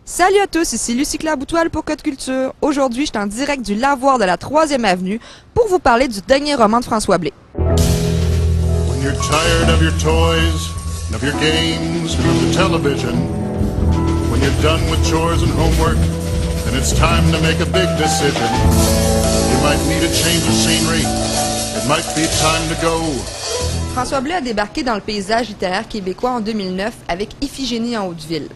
Salut à tous, ici Lucie Claire-Boutoile pour Code Culture. Aujourd'hui, je suis en direct du lavoir de la 3e Avenue pour vous parler du dernier roman de François Blé. When you're tired of your toys, and of your games, and of the television, when you're done with chores and homework, then it's time to make a big decision. You might need a change of scenery. It might be time to go. François Blé a débarqué dans le paysage littéraire québécois en 2009 avec Iphigénie en Hauteville.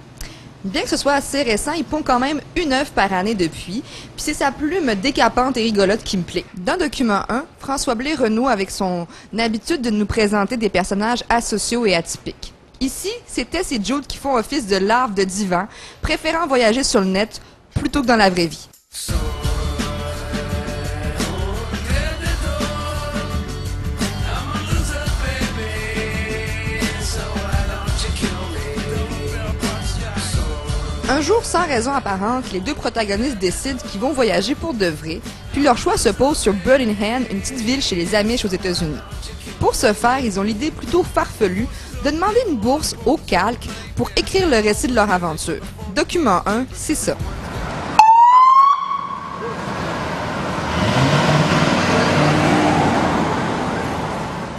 Bien que ce soit assez récent, il pond quand même une œuvre par année depuis, puis c'est sa plume décapante et rigolote qui me plaît. Dans Document 1, François Blé renoue avec son habitude de nous présenter des personnages asociaux et atypiques. Ici, c'est Tess et Jude qui font office de larves de divan, préférant voyager sur le net plutôt que dans la vraie vie. Un jour, sans raison apparente, les deux protagonistes décident qu'ils vont voyager pour de vrai, puis leur choix se pose sur Birmingham, une petite ville chez les Amish aux États-Unis. Pour ce faire, ils ont l'idée plutôt farfelue de demander une bourse au calque pour écrire le récit de leur aventure. Document 1, c'est ça.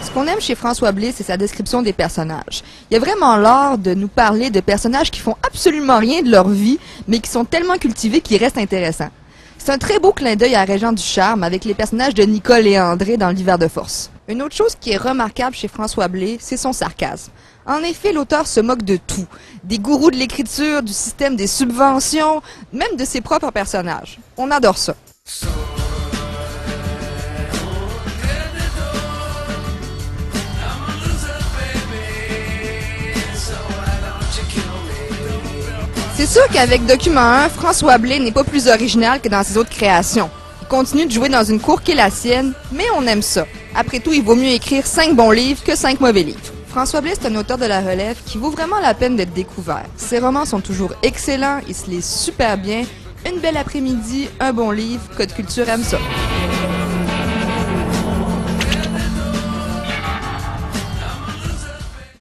Ce qu'on aime chez François Blé, c'est sa description des personnages. Il y a vraiment l'art de nous parler de personnages qui font absolument rien de leur vie, mais qui sont tellement cultivés qu'ils restent intéressants. C'est un très beau clin d'œil à Régent Ducharme avec les personnages de Nicole et André dans l'Hiver de force. Une autre chose qui est remarquable chez François Blé, c'est son sarcasme. En effet, l'auteur se moque de tout. Des gourous de l'écriture, du système des subventions, même de ses propres personnages. On adore ça. C'est sûr qu'avec Document 1, François Blé n'est pas plus original que dans ses autres créations. Il continue de jouer dans une cour qui est la sienne, mais on aime ça. Après tout, il vaut mieux écrire 5 bons livres que 5 mauvais livres. François Blé, c'est un auteur de la relève qui vaut vraiment la peine d'être découvert. Ses romans sont toujours excellents, il se lit super bien. Une belle après-midi, un bon livre, Code Culture aime ça.